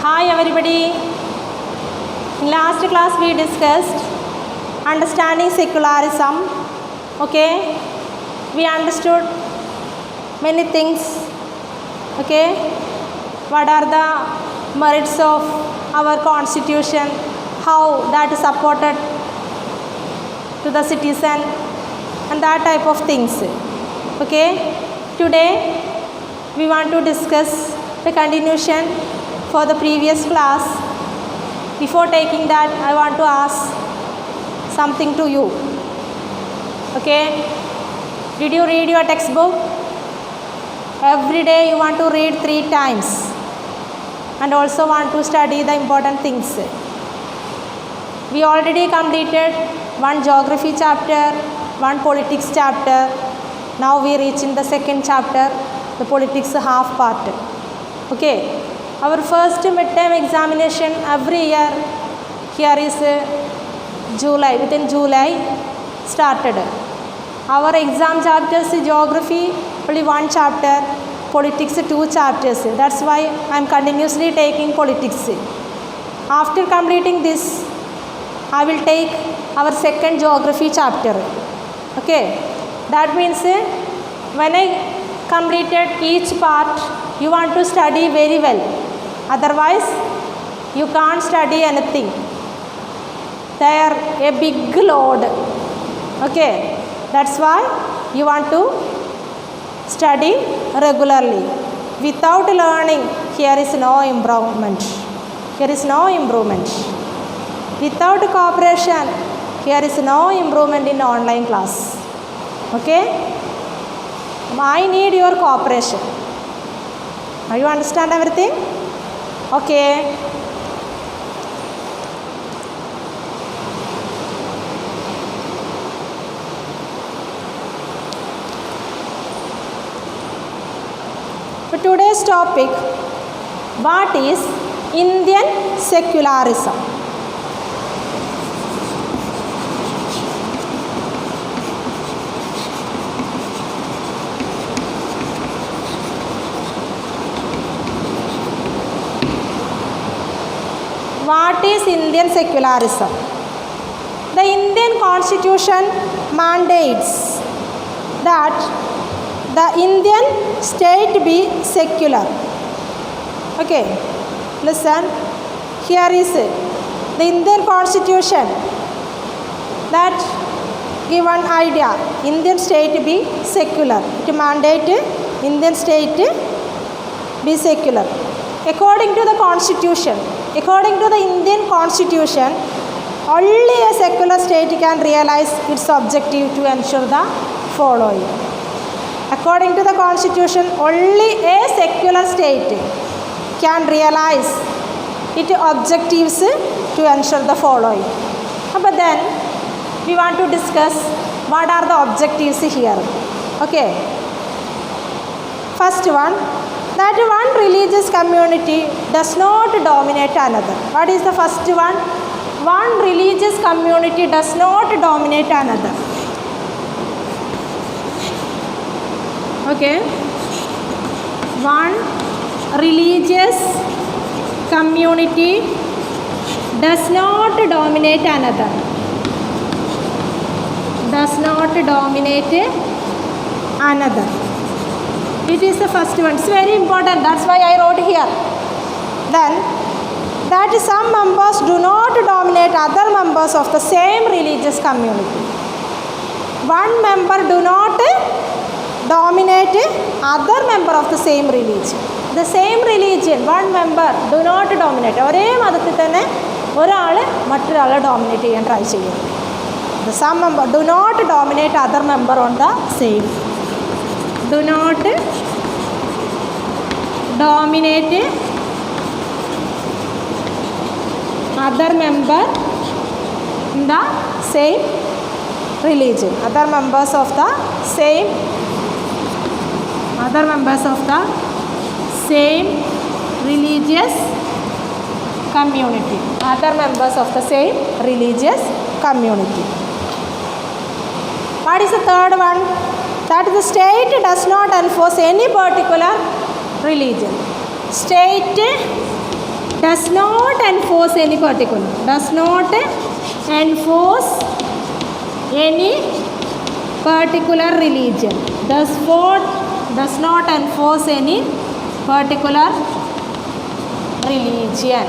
Hi everybody. In last class we discussed understanding secularism. Okay, we understood many things. Okay, what are the merits of our constitution, how that is supported to the citizen, and that type of things. Okay, today we want to discuss the continuation for the previous class. Before taking that, I want to ask something to you. Okay, did you read your textbook? Every day you want to read 3 times and also want to study the important things. We already completed 1 geography chapter, 1 politics chapter. Now we reach in the 2nd chapter, the politics half part. Okay, our first midterm examination every year here is July, within July started. Our exam chapters geography only 1 chapter, politics 2 chapters. That's why I am continuously taking politics. After completing this, I will take our 2nd geography chapter. Okay, that means when I completed each part, you want to study very well. Otherwise, you can't study anything. They are a big load. Okay, that's why you want to study regularly. Without learning, here is no improvement. Here is no improvement. Without cooperation, here is no improvement in online class. Okay, I need your cooperation. Are you understand everything? Okay. For today's topic, what is Indian secularism? What is Indian secularism? The Indian Constitution mandates that the Indian state be secular. Okay, listen. Here is the Indian Constitution that give one idea. Indian state be secular. It mandate Indian state be secular. According to the Constitution, according to the Indian Constitution, only a secular state can realize its objective to ensure the following. According to the Constitution, only a secular state can realize its objectives to ensure the following. But then we want to discuss what are the objectives here. Okay. First one, that one religious community does not dominate another. What is the first one? One religious community does not dominate another. Okay. One religious community does not dominate another. Does not dominate another. It is the first one. It's very important. That's why I wrote here. Then, that some members do not dominate other members of the same religious community. One member do not dominate other member of the same religion. The same religion, one member do not dominate. ഒരേ മതത്തിൽ തന്നെ ഒരാൾ മറ്റൊരാളെ dominate ചെയ്യാൻ try ചെയ്യും. The some member do not dominate other member on the same. Do not dominate other member in the same religion. Other members of the same religious community. Other members of the same religious community. What is the third one? That the state does not enforce any particular religion. State does not enforce any particular. Does not enforce any particular religion. Does not enforce any particular religion.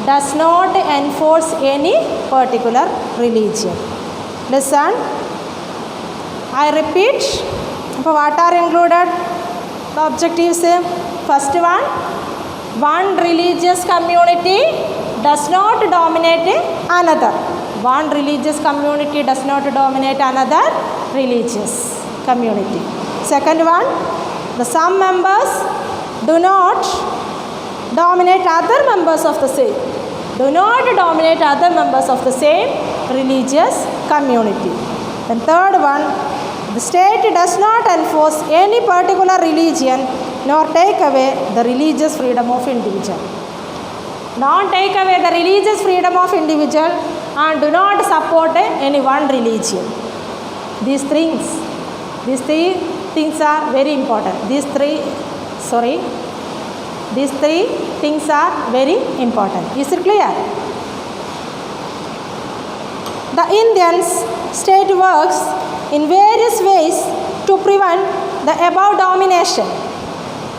Does not enforce any particular religion. Listen, I repeat. What are included? The objectives. First one religious community does not dominate another. One religious community does not dominate another religious community. Second one, some members do not dominate other members of the same. Do not dominate other members of the same religious community. And third one, the state does not enforce any particular religion nor take away the religious freedom of individual. Not take away the religious freedom of individual and do not support any one religion. These three things are very important. These three things are very important. Is it clear? The Indian state works in various ways to prevent the above domination.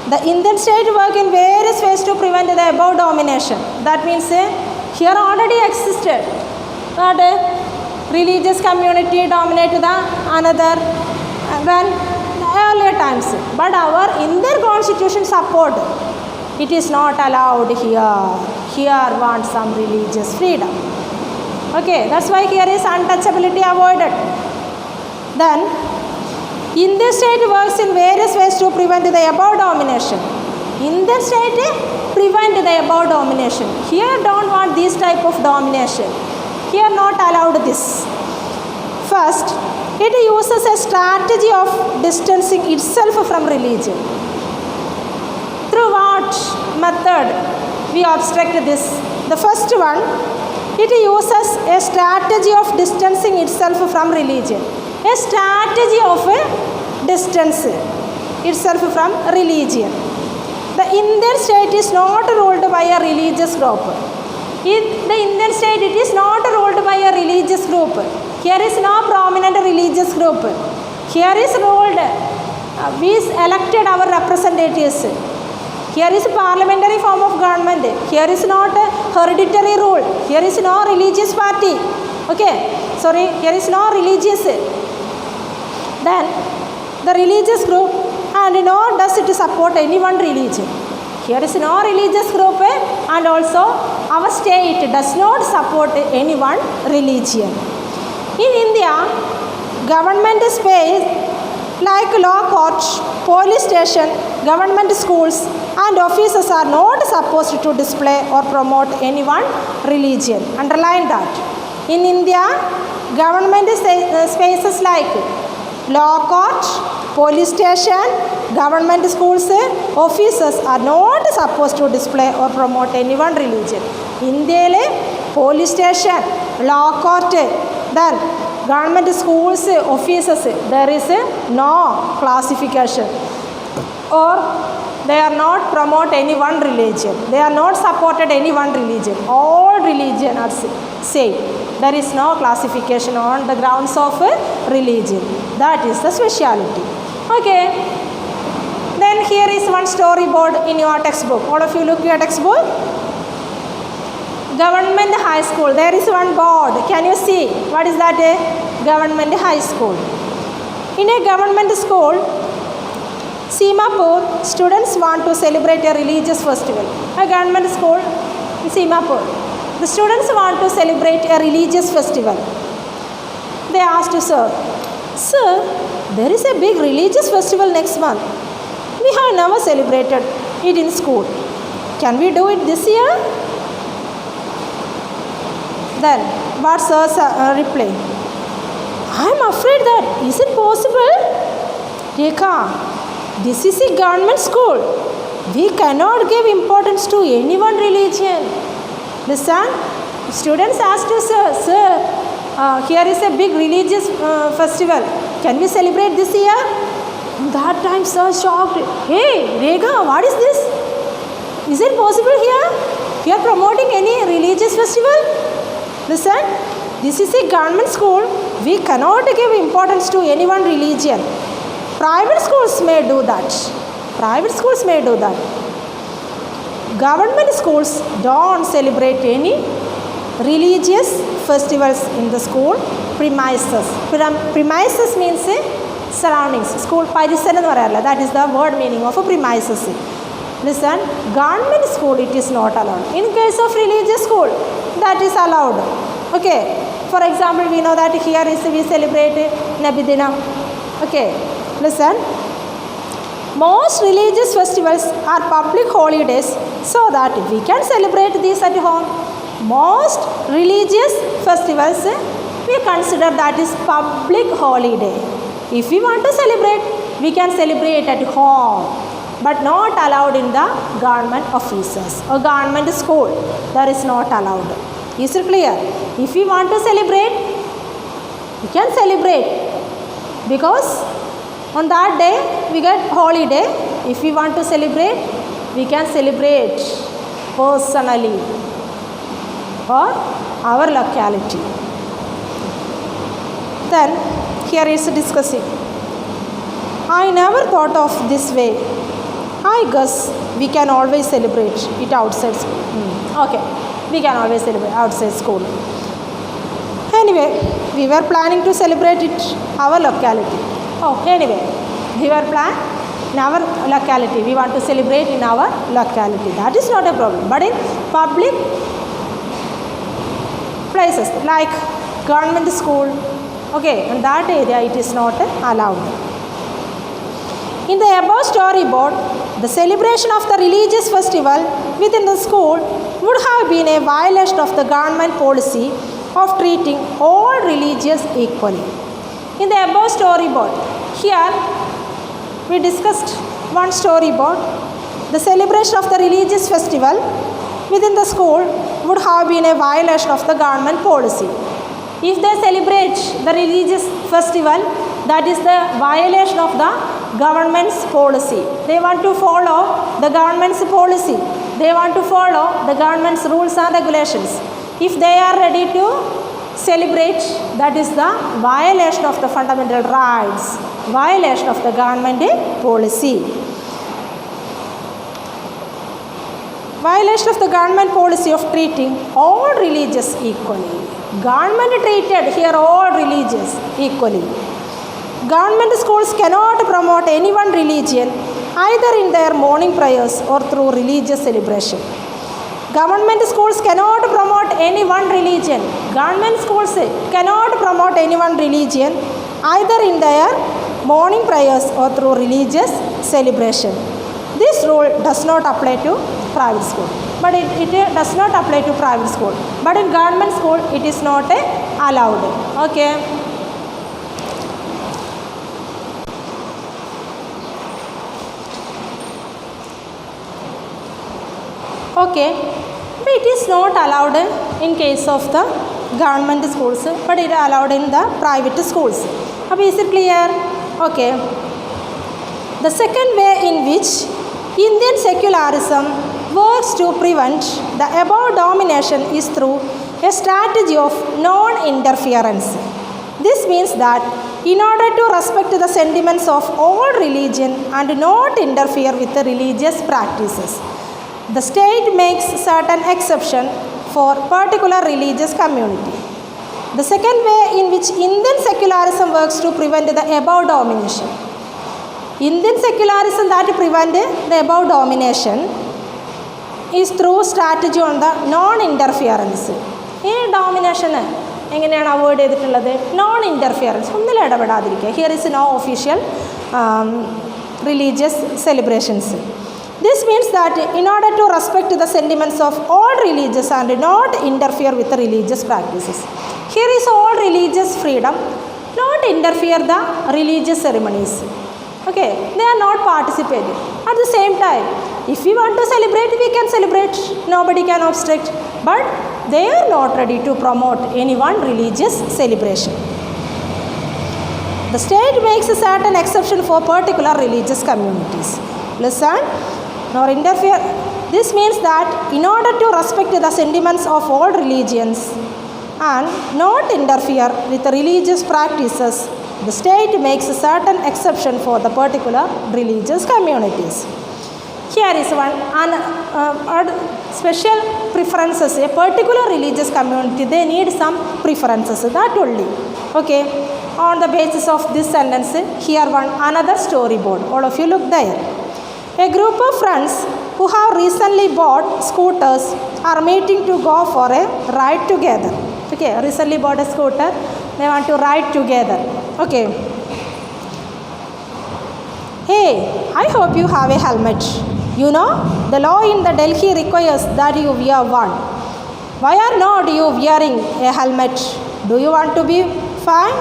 The Indian state work in various ways to prevent the above domination. That means here already existed that religious community dominate the another when earlier times. But our Indian constitution support it is not allowed here. Here want some religious freedom. Okay, that's why here is untouchability avoided. Then Indian state works in various ways to prevent the above domination. Indian state prevent the above domination. Here don't want this type of domination. Here not allowed this. First, it uses a strategy of distancing itself from religion. Through what method we obstruct this? The first one, it uses a strategy of distancing itself from religion. A strategy of distance itself from religion. The Indian state is not ruled by a religious group. In the Indian state, it is not ruled by a religious group. Here is no prominent religious group. Here is ruled, we elected our representatives. Here is a parliamentary form of government. Here is not a hereditary rule. Here is no religious party. Okay, sorry, here is no religious. Then the religious group and nor does it support any one religion. Here is no religious group and also our state does not support any one religion. In India, government space like law court, police station, government schools and offices are not supposed to display or promote any one religion. Underline that. In India, government spaces like law court, police station, government schools, offices are not supposed to display or promote any one religion. India, police station, law court, then government schools, offices, there is no classification or they are not promote any one religion. They are not supported any one religion. All religion are same. There is no classification on the grounds of religion. That is the speciality. Okay. Then here is one storyboard in your textbook. All of you look at your textbook. Government high school. There is one board. Can you see? What is that? Government high school. In a government school, Simapur, students want to celebrate a religious festival. A government school in Simapur. The students want to celebrate a religious festival. They asked sir, there is a big religious festival next month. We have never celebrated it in school. Can we do it this year? Then what sir's reply? I am afraid that, is it possible? Rekha, this is a government school. We cannot give importance to any one religion. Listen, students asked sir, here is a big religious festival. Can we celebrate this year? That time sir shocked. Hey, Rekha, what is this? Is it possible here? We are promoting any religious festival? Listen, this is a government school. We cannot give importance to any one religion. Private schools may do that. Private schools may do that. Government schools don't celebrate any religious festivals in the school premises. Premises means surroundings. School parisaram ennu parayalla. That is the word meaning of a premises. Listen, government school it is not allowed. In case of religious school, that is allowed. Okay. For example, we know that here is we celebrate Nabi Dinam. Okay. Listen. Most religious festivals are public holidays so that we can celebrate these at home. Most religious festivals we consider that is public holiday. If we want to celebrate, we can celebrate at home, but not allowed in the government offices or government school. That is not allowed. Is it clear? If we want to celebrate, we can celebrate because on that day we get holiday. If we want to celebrate, we can celebrate personally or our locality. Then here is discussing. I never thought of this way. I guess we can always celebrate it outside school. Okay, we can always celebrate outside school. Anyway, we were planning to celebrate it our locality. Oh, anyway, we were planning in our locality. We want to celebrate in our locality. That is not a problem. But in public places like government school, okay, in that area it is not allowed. In the above storyboard, the celebration of the religious festival within the school would have been a violation of the government policy of treating all religions equally. In the above storyboard, here we discussed one storyboard. The celebration of the religious festival within the school would have been a violation of the government policy. If they celebrate the religious festival, that is the violation of the government's policy. They want to follow the government's policy. They want to follow the government's rules and regulations. If they are ready to celebrate, that is the violation of the fundamental rights, violation of the government policy. Violation of the government policy of treating all religions equally. Government treated here all religions equally. Government schools cannot promote any one religion either in their morning prayers or through religious celebration. Government schools cannot promote any one religion. Government schools cannot promote any one religion either in their morning prayers or through religious celebration. This rule does not apply to private school. But it does not apply to private school. But in government school, it is not allowed. Okay. Okay, but it is not allowed in case of the government schools, but it is allowed in the private schools. Is it clear? Okay. The second way in which Indian secularism works to prevent the above domination is through a strategy of non-interference. This means that in order to respect the sentiments of all religion and not interfere with the religious practices, the state makes certain exception for particular religious community. The second way in which Indian secularism works to prevent the above domination. Indian secularism that prevent the above domination is through strategy on the non-interference. This domination എങ്ങനെയാണ് avoid ചെയ്തിട്ടുള്ളത്? Non interference, ഒന്നിലും ഇടപെടാതിരിക്കുക. Here is no official religious celebrations. This means that in order to respect the sentiments of all religions and not interfere with the religious practices. Here is all religious freedom, not interfere the religious ceremonies. Okay, they are not participating. At the same time, if we want to celebrate, we can celebrate. Nobody can obstruct. But they are not ready to promote any one religious celebration. The state makes a certain exception for particular religious communities. Listen, nor interfere This means that in order to respect the sentiments of all religions and not interfere with the religious practices, the state makes a certain exception for the particular religious communities. Here is one special preferences. A particular religious community, they need some preferences, that only. Okay, on the basis of this sentence, here another storyboard. All of you look there. A group of friends who have recently bought scooters are meeting to go for a ride together. Okay, recently bought a scooter, they want to ride together. Okay. Hey, I hope you have a helmet. You know, the law in the Delhi requires that you wear one. Why are not you wearing a helmet? Do you want to be fined?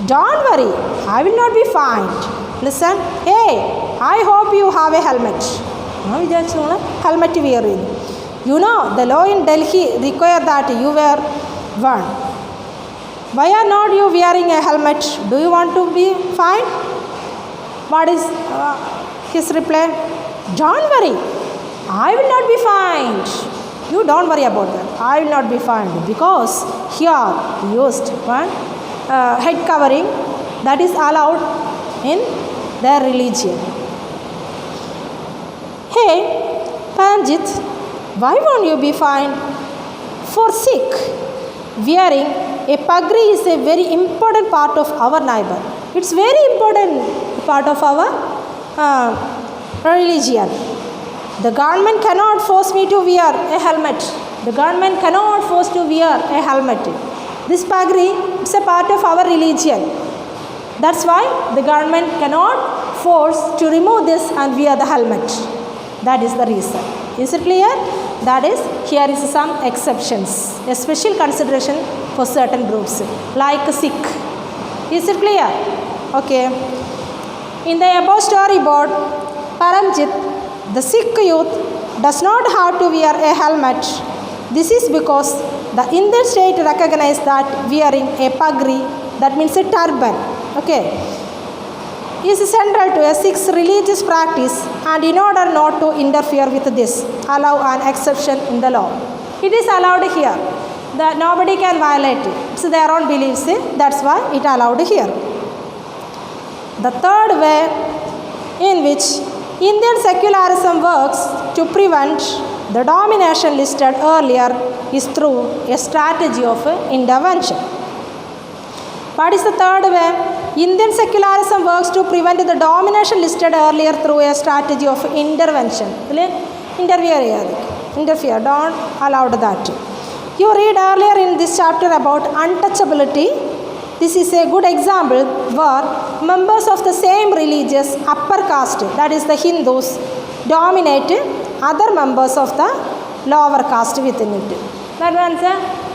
Don't worry, I will not be fined. Listen, hey, I hope you have a helmet. Helmet wearing. You know, the law in Delhi requires that you wear one. Why are not you wearing a helmet? Do you want to be fined? What is his reply? Don't worry, I will not be fined. You don't worry about that. I will not be fined because here used one head covering that is allowed in their religion. Hey, Paramjit, why won't you be fined? For Sikh, wearing a pagri is a very important part of our neighbor. It's very important part of our religion. The government cannot force me to wear a helmet. The government cannot force to wear a helmet. This pagri, it's a part of our religion. That's why the government cannot force to remove this and wear the helmet. That is the reason. Is it clear? That is, here is some exceptions, a special consideration for certain groups, like Sikh. Is it clear? Okay. In the above storyboard, Paramjit, the Sikh youth, does not have to wear a helmet. This is because the Indian state recognizes that wearing a pagri, that means a turban, okay, is central to a Sikh's religious practice, and in order not to interfere with this, allow an exception in the law. It is allowed here. That nobody can violate it. It's their own beliefs. That's why it allowed here. The third way in which Indian secularism works to prevent the domination listed earlier is through a strategy of intervention. What is the third way? Indian secularism works to prevent the domination listed earlier through a strategy of intervention. Interfere, don't allow that. You read earlier in this chapter about untouchability. This is a good example where members of the same religious upper caste, that is the Hindus, dominate other members of the lower caste within it. That means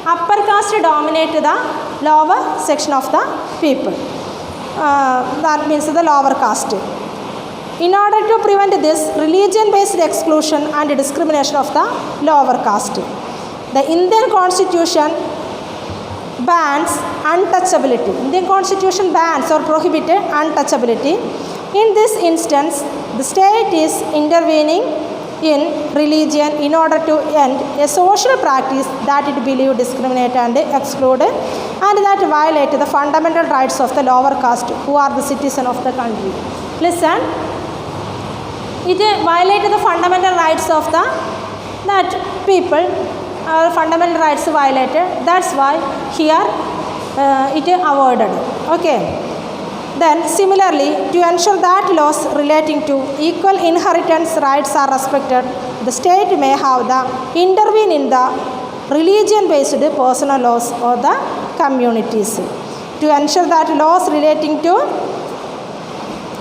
upper caste dominate the lower section of the people. That means the lower caste. In order to prevent this religion-based exclusion and discrimination of the lower caste, the Indian Constitution bans untouchability. Indian Constitution bans or prohibits untouchability. In this instance, the state is intervening in religion in order to end a social practice that it believed discriminate and exclude and that violate the fundamental rights of the lower caste who are the citizen of the country. Listen, it violated the fundamental rights of the that people. Fundamental rights violated. That's why here it avoided. Okay. Then similarly, to ensure that laws relating to equal inheritance rights are respected, the state may have the intervene in the religion-based personal laws or the communities. To ensure that laws relating to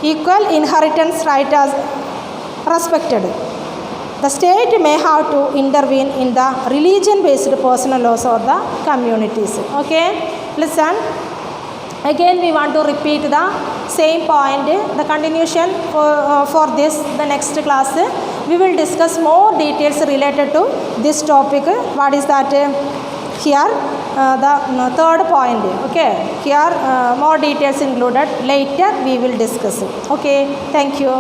equal inheritance rights are respected, the state may have to intervene in the religion-based personal laws or the communities. Okay, listen. Again, we want to repeat the same point. The continuation for this, the next class, we will discuss more details related to this topic. What is that? Here, the third point. Okay, here more details included. Later, we will discuss it. Okay, thank you.